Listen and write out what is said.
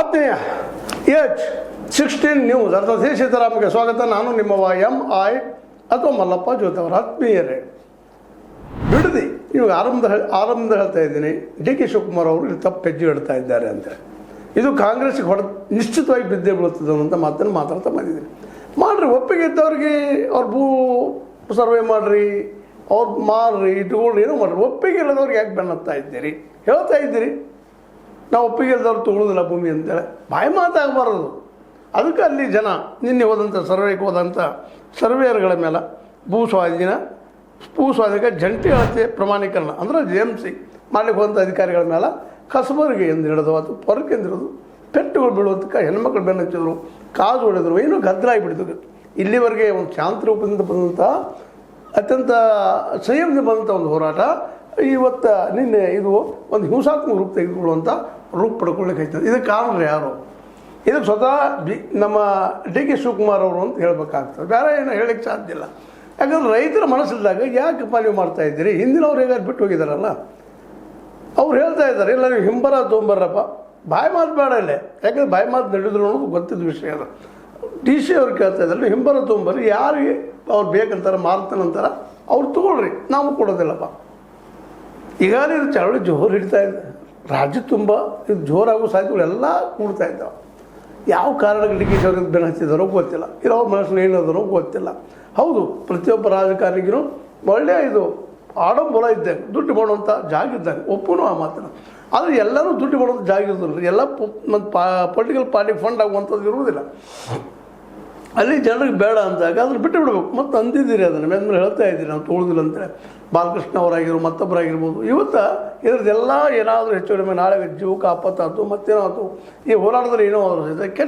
ಆತ್ಮೀಯ H16 news ಅರ್ಥ ಸೀತಾರಾಮ್ಗೆ ಸ್ವಾಗತ. ನಾನು ನಿಮ್ಮವ MI ಅಥವಾ ಮಲ್ಲಪ್ಪ ಜೋತ್ ಅವರ ಆತ್ಮೀಯರೇ. ಬಿಡದಿ ಇವಾಗ ಆರಂಭದ ಹೇಳ್ತಾ ಇದ್ದೀನಿ, DK ಶಿವಕುಮಾರ್ ಅವರು ಇಲ್ಲಿ ತಪ್ಪು ಹೆಜ್ಜೆ ಇಡ್ತಾ ಇದ್ದಾರೆ ಅಂತ. ಇದು ಕಾಂಗ್ರೆಸ್ಗೆ ನಿಶ್ಚಿತವಾಗಿ ಬಿದ್ದೇ ಬೀಳುತ್ತದೆ ಅನ್ನೋಂಥ ಮಾತನ್ನು ಮಾತಾಡ್ತಾ ಬಂದಿದ್ದೀನಿ. ಮಾಡಿರಿ, ಒಪ್ಪಿಗೆ ಇದ್ದವ್ರಿಗೆ ಅವ್ರ ಭೂ ಸರ್ವೆ ಮಾಡಿರಿ, ಅವ್ರು ಮಾರ್ರಿ, ಇಟ್ಕೊಳ್ರಿ, ಏನೋ ಮಾಡಿರಿ. ಒಪ್ಪಿಗೆ ಇಲ್ಲದವ್ರಿಗೆ ಯಾಕೆ ಬೆನ್ನತ್ತಾ ಇದ್ದೀರಿ? ಹೇಳ್ತಾ ಇದ್ದೀರಿ ನಾವು ಒಪ್ಪಿಗೆ ಇಲ್ಲದವ್ರು ತೊಗೊಳ್ಳೋದಿಲ್ಲ ಭೂಮಿ ಅಂತೇಳಿ. ಬಾಯಿ ಮಾತಾಗಬಾರದು. ಅದಕ್ಕೆ ಅಲ್ಲಿ ಜನ ನಿನ್ನೆ ಹೋದಂಥ ಸರ್ವೆಗೆ ಹೋದಂಥ ಸರ್ವೇಯರ್ಗಳ ಮೇಲೆ ಭೂ ಸ್ವಾಧೀನಕ್ಕೆ ಜಂಟಿ ಅಳತೆ ಪ್ರಮಾಣೀಕರಣ ಅಂದರೆ JMC ಮಾಡಲಿಕ್ಕೆ ಹೋದಂಥ ಅಧಿಕಾರಿಗಳ ಮೇಲೆ ಕಸಬರಿಗೆ ಎಂದು ಹಿಡಿದು ಅಥವಾ ಪೊರಕೆ ಎಂದಿರೋದು ಪೆಟ್ಟುಗಳು ಬೀಳುವುದಕ್ಕೆ ಹೆಣ್ಮಕ್ಳು ಬೆನ್ನು ಹಚ್ಚಿದ್ರು, ಕಾಜು ಹೊಡೆದ್ರು, ಏನೂ ಗದ್ದಲಾಗಿಬಿಡ್ತು. ಇಲ್ಲಿವರೆಗೆ ಒಂದು ಶಾಂತ ರೂಪದಿಂದ ಬಂದಂಥ ಅತ್ಯಂತ ಸಂಯಮದಿಂದ ಬಂದಂಥ ಒಂದು ಹೋರಾಟ ಇವತ್ತು ನಿನ್ನೆ ಇದು ಒಂದು ಹಿಂಸಾತ್ಮಕ ರೂಪ ತೆಗೆದುಕೊಳ್ಳುವಂಥ ರೂಪ ಪಡ್ಕೊಳ್ಳಿಕ್ಕೆ ಆಯ್ತದೆ. ಇದಕ್ಕೆ ಕಾರಣರು ಯಾರು? ಇದಕ್ಕೆ ಸ್ವತಃ ನಮ್ಮ DK ಶಿವಕುಮಾರ್ ಅವರು ಅಂತ ಹೇಳ್ಬೇಕಾಗ್ತದೆ, ಬೇರೆ ಏನು ಹೇಳಕ್ಕೆ ಸಾಧ್ಯ ಇಲ್ಲ. ಯಾಕಂದ್ರೆ ರೈತರ ಮನಸ್ಸಿದ್ದಾಗ ಯಾಕೆ ನೀವು ಮಾಡ್ತಾ ಇದ್ದೀರಿ? ಹಿಂದಿನವ್ರು ಹೇಗಾದ್ರು ಬಿಟ್ಟು ಹೋಗಿದ್ದಾರಲ್ಲ, ಅವ್ರು ಹೇಳ್ತಾ ಇದ್ದಾರೆ ಇಲ್ಲ ನೀವು ಹಿಂಬರ ತೊಗೊಂಬರ್ರಪ್ಪ, ಬಾಯಿ ಮಾತು ಬೇಡ ಇಲ್ಲೇ. ಯಾಕಂದ್ರೆ ಬಾಯಿ ಮಾತು ನಡೆದ್ರು ಅನ್ನೋದು ಗೊತ್ತಿದ್ದ ವಿಷಯ ಅದು. DC ಅವ್ರು ಕೇಳ್ತಾ ಇದ್ದಾರೆ ಹಿಂಬರ ತೊಗೊಂಬರ್ರಿ, ಯಾರಿಗೆ ಅವ್ರು ಬೇಕಂತಾರೆ ಮಾರ್ತಾನಂತಾರೆ ಅವ್ರು ತೊಗೊಳ್ರಿ, ನಾವು ಕೊಡೋದಿಲ್ಲಪ್ಪ. ಈಗಾಗಲೇ ಇದು ಚಳವಳಿ ಜೋರು ಹಿಡಿತಾ ಇದೆ, ರಾಜ್ಯ ತುಂಬ ಇದು ಜೋರಾಗೋ ಸಾಧ್ಯತೆಗಳೆಲ್ಲ ಕೂಡ್ತಾ ಇದ್ದಾವೆ. ಯಾವ ಕಾರಣಕ್ಕೆ DK ಅವ್ರಿಗೆ ಬೆನ್ನು ಹಚ್ಚಿದಾರೋ ಗೊತ್ತಿಲ್ಲ, ಇರೋ ಮನಸ್ಸಿನ ಏನದರೋ ಗೊತ್ತಿಲ್ಲ. ಹೌದು, ಪ್ರತಿಯೊಬ್ಬ ರಾಜಕಾರಣಿಗೂ ಒಳ್ಳೆಯ ಇದು ಆಡಂಬರ ಇದ್ದಾಗ ದುಡ್ಡು ಮಾಡುವಂಥ ಜಾಗ ಇದ್ದಾಗ ಒಪ್ಪುನೂ ಆ ಮಾತನ್ನು. ಆದರೆ ಎಲ್ಲರೂ ದುಡ್ಡು ಮಾಡೋದು ಜಾಗ ಇರೋದಿಲ್ಲ, ಎಲ್ಲ ಮತ್ತು ಪೊಲಿಟಿಕಲ್ ಪಾರ್ಟಿಗೆ ಫಂಡ್ ಆಗುವಂಥದ್ದು ಇರುವುದಿಲ್ಲ. ಅಲ್ಲಿ ಜನರಿಗೆ ಬೇಡ ಅಂದಾಗ ಅದನ್ನು ಬಿಟ್ಟು ಬಿಡಬೇಕು. ಮತ್ತು ಅಂದಿದ್ದೀರಿ ಅದನ್ನು ಮೇಲೆ ಹೇಳ್ತಾ ಇದ್ದೀರಿ ನಾವು ತೊಗೊಳ್ಳೋದಿಲ್ಲ ಅಂತೇಳಿ. ಬಾಲಕೃಷ್ಣ ಅವರಾಗಿರೋ ಮತ್ತೊಬ್ಬರಾಗಿರ್ಬೋದು, ಇವತ್ತು ಇದ್ರದ್ದೆಲ್ಲ ಏನಾದರೂ ಹೆಚ್ಚು ಕಡಿಮೆ ನಾಳೆ ಜೀವಕ್ಕೆ ಆಪತ್ತಾಯ್ತು, ಮತ್ತೇನೋ ಆಯ್ತು, ಈ ಹೋರಾಟದಲ್ಲಿ ಏನೋ ಆದರೂ ಕೆಟ್ಟ